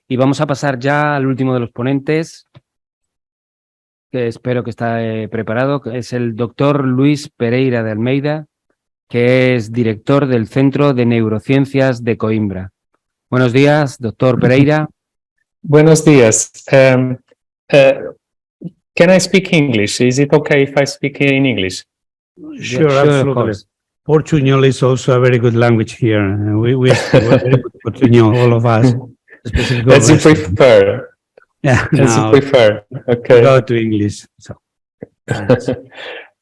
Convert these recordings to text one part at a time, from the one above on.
Y vamos a pasar ya al último de los ponentes, que espero que esté preparado, que es el doctor Luis Pereira de Almeida, que es director del Centro de Neurociencias de Coimbra. Buenos días, doctor Pereira. Buenos días. Can I speak English? Is it okay if I speak in English? Sure, Of absolutely. course. Portuguese is also a very good language here. We speak very good Portuguese, all of us. Specifically As you prefer. Yeah, As you no, prefer. Okay. go to English. So,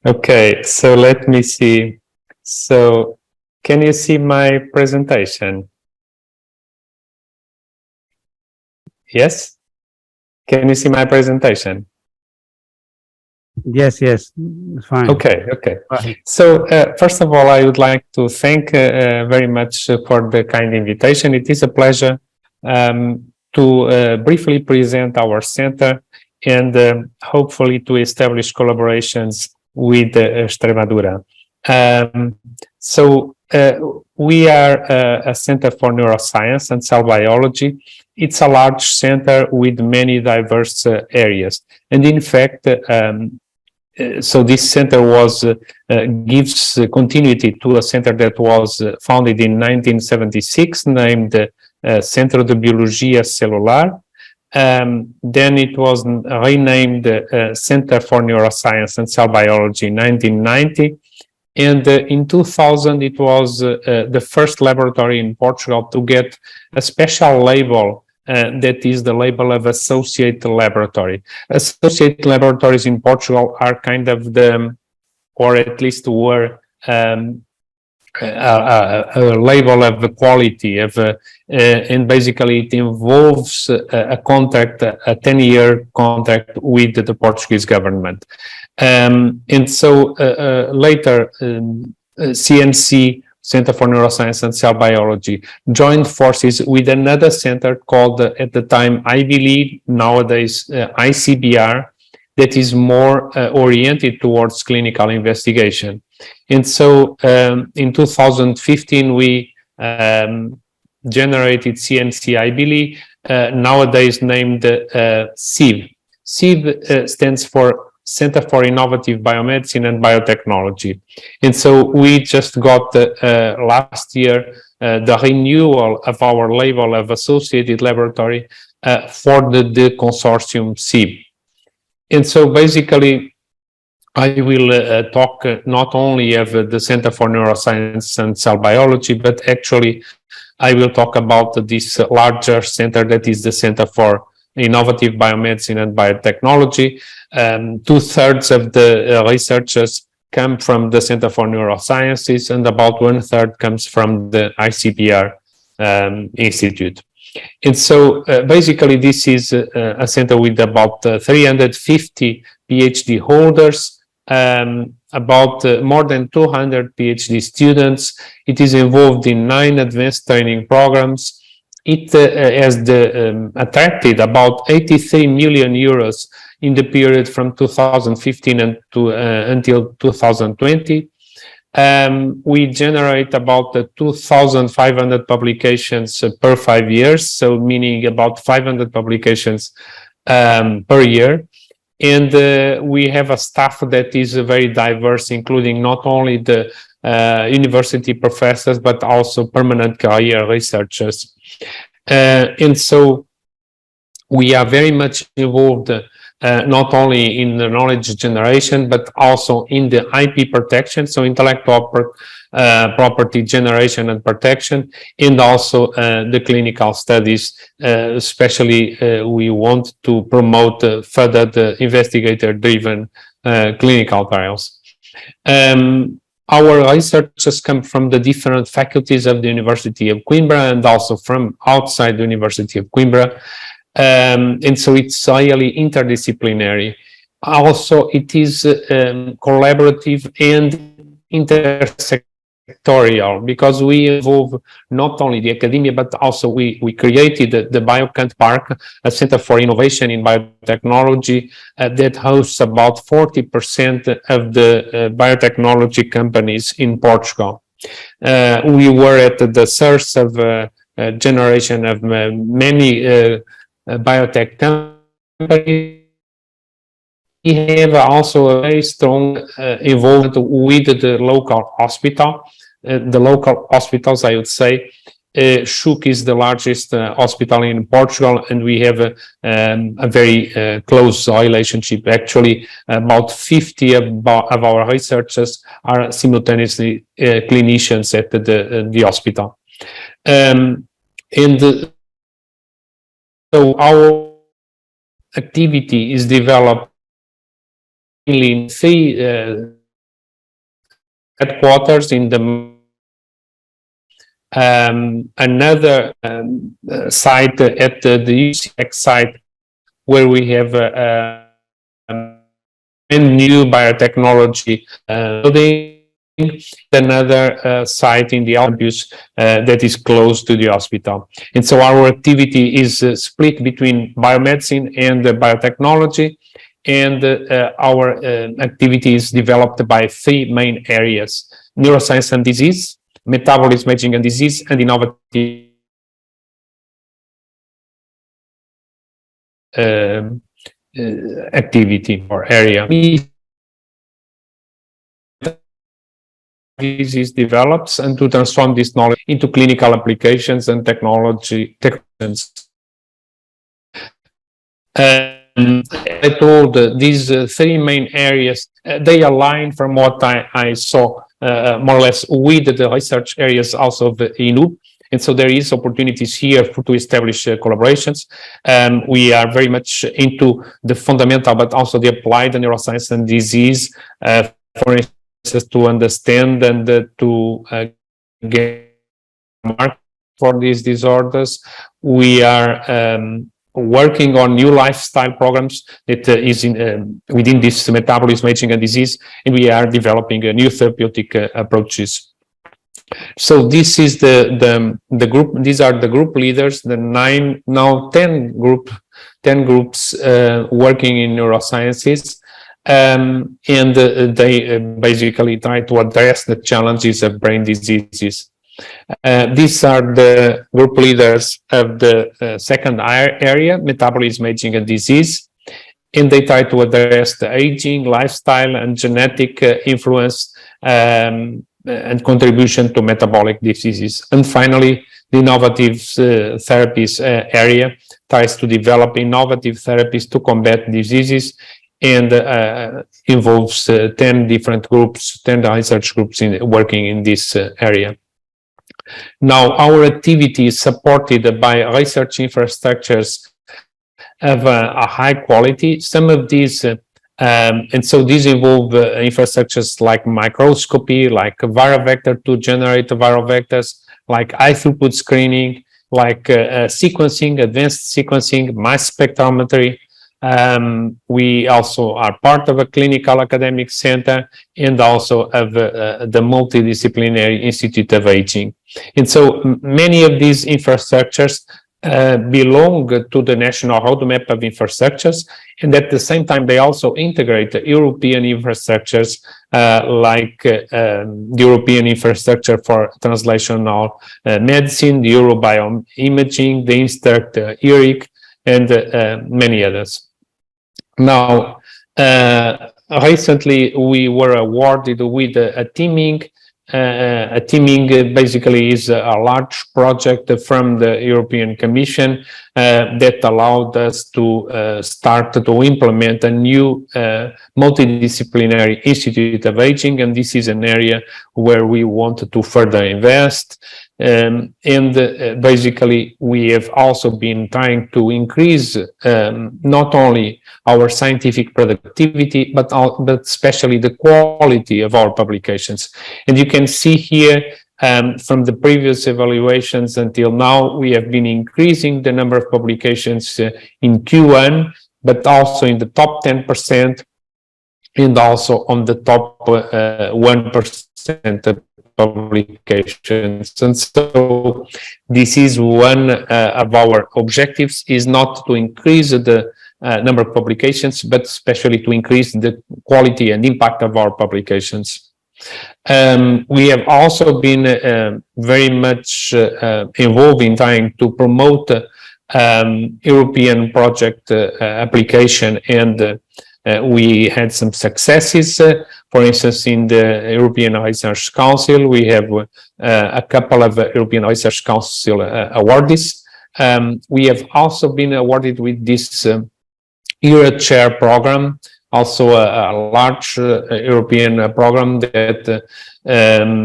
Okay, so let me see. So, can you see my presentation? Yes? Can you see my presentation? yes, it's fine. Okay, okay. Right. So, first of all, I would like to thank very much for the kind invitation. It is a pleasure to briefly present our center and hopefully to establish collaborations with Extremadura. We are a center for neuroscience and cell biology. It's a large center with many diverse areas. And in fact, so this center gives continuity to a center that was founded in 1976, named Centro de Biologia Celular. Then it was renamed Center for Neuroscience and Cell Biology in 1990. And in 2000, it was the first laboratory in Portugal to get a special label that is the label of associate laboratory. Associate laboratories in Portugal are kind of or at least were a label of the quality of, and basically it involves a contract, a 10-year contract with the Portuguese government. And so later, CNC, Center for Neuroscience and Cell Biology, joined forces with another center called, at the time, I believe, nowadays, ICBR, that is more oriented towards clinical investigation. And so in 2015, we generated CNC, I believe, nowadays named CIB. CIB stands for Center for Innovative Biomedicine and Biotechnology. And so we just got last year the renewal of our label of associated laboratory for the consortium CIB. And so basically, I will talk not only of the Center for Neuroscience and Cell Biology, but actually I will talk about this larger center that is the Center for Innovative Biomedicine and Biotechnology. 2/3 of the researchers come from the Center for Neurosciences, and about 1/3 comes from the ICBR Institute. And so basically this is a center with about 350 PhD holders, about more than 200 PhD students. It is involved in 9 advanced training programs. It has attracted about 83 million euros in the period from 2015 until 2020. We generate about 2,500 publications per 5 years, so meaning about 500 publications per year. And we have a staff that is very diverse, including not only the university professors, but also permanent career researchers. And so we are very much involved not only in the knowledge generation, but also in the IP protection, so intellectual property generation and protection, and also the clinical studies. Especially, we want to promote further the investigator-driven clinical trials. Our researchers come from the different faculties of the University of Coimbra and also from outside the University of Coimbra. And so it's really interdisciplinary. Also, it is collaborative and intersectorial, because we involve not only the academia, but also we created the BioCant Park, a center for innovation in biotechnology that hosts about 40% of the biotechnology companies in Portugal. We were at the source of generation of many biotech companies. We have also a very strong involvement with the local hospital. The local hospitals, I would say, SHUC is the largest hospital in Portugal, and we have a very close relationship. Actually, about 50 of our researchers are simultaneously clinicians at the hospital. So our activity is developed in three headquarters in the another site at the UCX site, where we have a new biotechnology building, another site in the campus that is close to the hospital. And so our activity is split between biomedicine and biotechnology, and our activity is developed by three main areas: neuroscience and disease, metabolism, aging and disease, and innovative activity or area. Disease develops, and to transform this knowledge into clinical applications and technology. I told these three main areas, they align from what I saw more or less with the research areas also of the INUBE. And so there is opportunities here to establish collaborations. We are very much into the fundamental, but also the applied neuroscience and disease, for instance, to understand and to get mark for these disorders. We are working on new lifestyle programs that is within this metabolism, aging and disease, and we are developing new therapeutic approaches. So this is the group. These are the group leaders, the 10 groups working in neurosciences, and they basically try to address the challenges of brain diseases. These are the group leaders of the second area, metabolism, aging and disease, and they try to address the aging, lifestyle, and genetic influence and contribution to metabolic diseases. And finally, the innovative therapies area tries to develop innovative therapies to combat diseases, and involves 10 different groups, 10 research groups working in this area. Now, our activity is supported by research infrastructures of a high quality. Some of these and so these involve infrastructures like microscopy, like viral vector to generate viral vectors, like high throughput screening, like sequencing, advanced sequencing, mass spectrometry. We also are part of a clinical academic center, and also of the Multidisciplinary Institute of Aging. And so many of these infrastructures belong to the national roadmap of infrastructures, and at the same time they also integrate the European infrastructures, like the European infrastructure for translational medicine, the Eurobioimaging, the INSTRUCT, ERIC, and many others. Now, recently we were awarded with a teaming. A teaming basically is a large project from the European Commission that allowed us to start to implement a new multidisciplinary Institute of Aging, and this is an area where we want to further invest. And basically, we have also been trying to increase not only our scientific productivity, but especially the quality of our publications. And you can see here from the previous evaluations until now, we have been increasing the number of publications in Q1, but also in the top 10%, and also on the top 1% of publications. And so this is one of our objectives, is not to increase the number of publications, but especially to increase the quality and impact of our publications. We have also been very much involved in trying to promote European project application, and we had some successes. For instance, in the European Research Council, we have a couple of European Research Council awardees. We have also been awarded with this EuroChair program, also a large European program that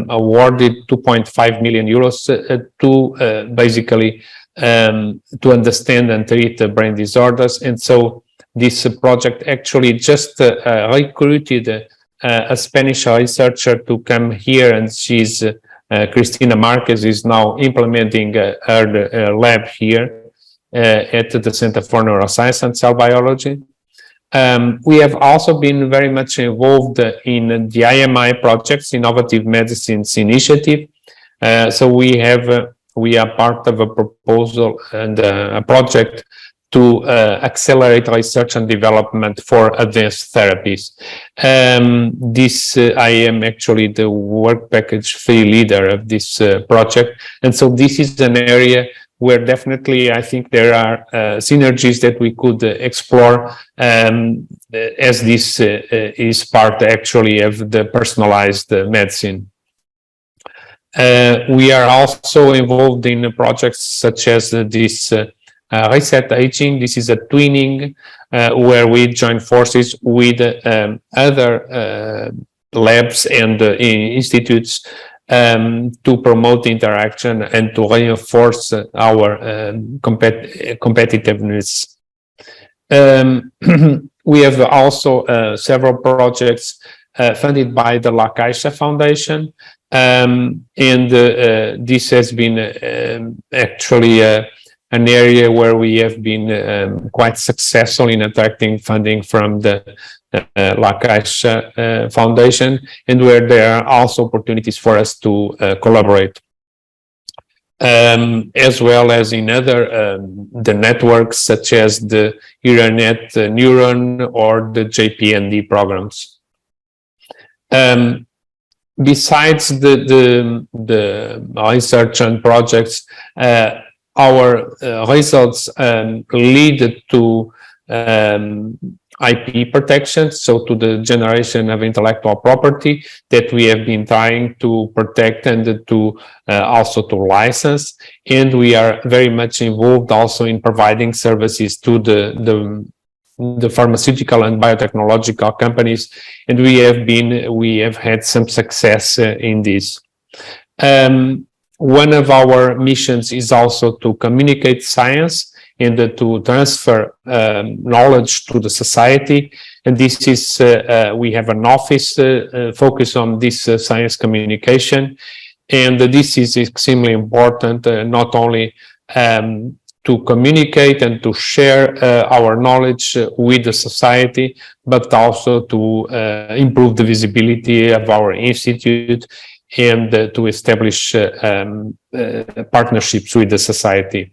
awarded 2.5 million euros to basically to understand and treat brain disorders. And so this project actually just recruited a Spanish researcher to come here, and she's Cristina Marquez is now implementing her lab here at the Center for Neuroscience and Cell Biology. We have also been very much involved in the IMI projects, Innovative Medicines Initiative. So we are part of a proposal and a project to accelerate research and development for advanced therapies. I am actually the work package 3 leader of this project. And so this is an area where definitely I think there are synergies that we could explore, as this is part actually of the personalized medicine. We are also involved in projects such as this Reset Aging. This is a twinning where we join forces with other labs and institutes to promote interaction and to reinforce our competitiveness. We have also several projects funded by the La Caixa Foundation, and this has been actually an area where we have been quite successful in attracting funding from the La Caixa Foundation, and where there are also opportunities for us to collaborate. As well as in other the networks such as the Euronet Neuron or the JPND programs. Besides the research and projects, our results lead to IP protection, so to the generation of intellectual property that we have been trying to protect and to also to license. And we are very much involved also in providing services to the pharmaceutical and biotechnological companies, and we have had some success in this. One of our missions is also to communicate science and to transfer knowledge to the society. And this is, we have an office focused on this science communication. And this is extremely important, not only to communicate and to share our knowledge with the society, but also to improve the visibility of our institute and to establish partnerships with the society.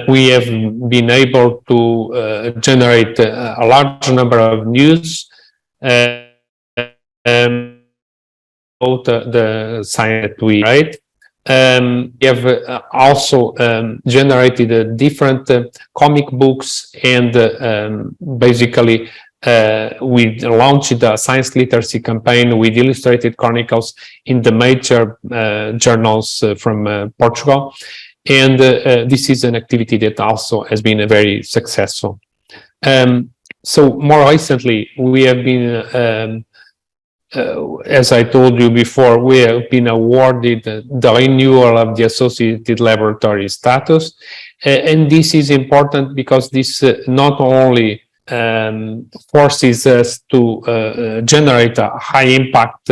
We have been able to generate a large number of news about the science that we write. We have also generated different comic books, and basically we launched a science literacy campaign with illustrated chronicles in the major journals from Portugal. And this is an activity that also has been very successful. So more recently, we have been, as I told you before, we have been awarded the renewal of the associated laboratory status. And this is important because this not only forces us to generate a high impact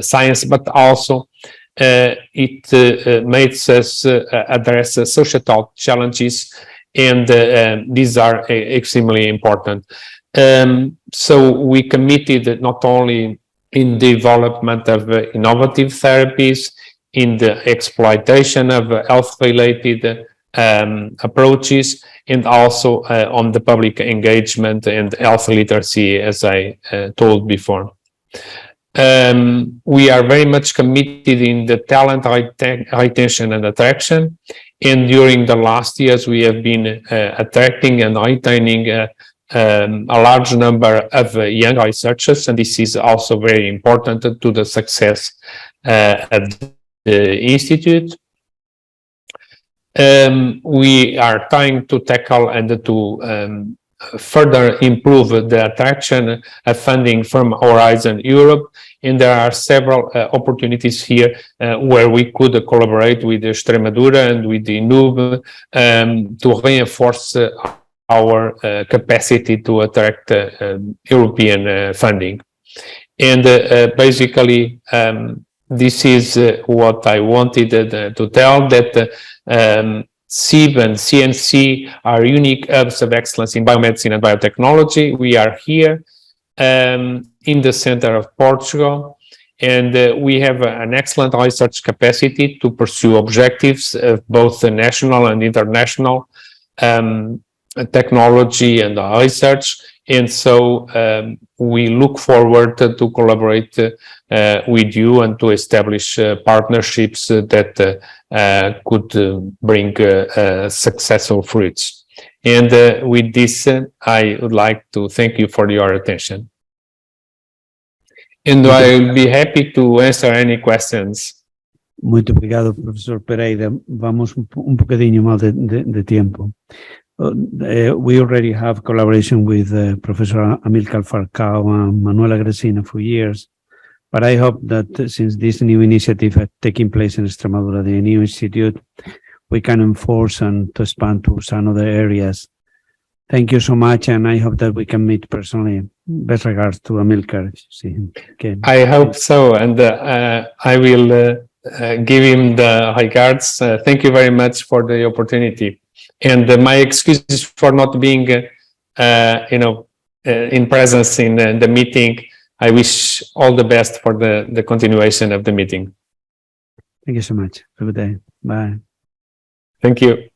science, but also it makes us address societal challenges, and these are extremely important. So we committed not only in development of innovative therapies, in the exploitation of health-related approaches, and also on the public engagement and health literacy, as I told before. We are very much committed in the talent retention and attraction. And during the last years, we have been attracting and retaining a large number of young researchers, and this is also very important to the success at the Institute. We are trying to tackle and to further improve the attraction of funding from Horizon Europe, and there are several opportunities here where we could collaborate with Extremadura and with the INUBE to reinforce our capacity to attract European funding. And basically, this is what I wanted to tell, that CIB and CNC are unique hubs of excellence in biomedicine and biotechnology. We are here in the center of Portugal, and we have an excellent research capacity to pursue objectives of both the national and international technology and research. And so we look forward to collaborate with you and to establish partnerships that could bring successful fruits. And with this, I would like to thank you for your attention. And I will be happy to answer any questions. Muito obrigado, professor Pereira. Vamos un bocadinho mal de tiempo. We already have collaboration with Professor Amílcar Falcao and Manuela Gresina for years, but I hope that since this new initiative is taking place in Extremadura, the new institute, we can enforce and to expand to some other areas. Thank you so much, and I hope that we can meet personally. Best regards to Amílcar. Okay. I hope so, and I will give him the regards. Thank you very much for the opportunity. And my excuses for not being, in presence in the meeting. I wish all the best for the continuation of the meeting. Thank you so much. Have a good day. Bye. Thank you.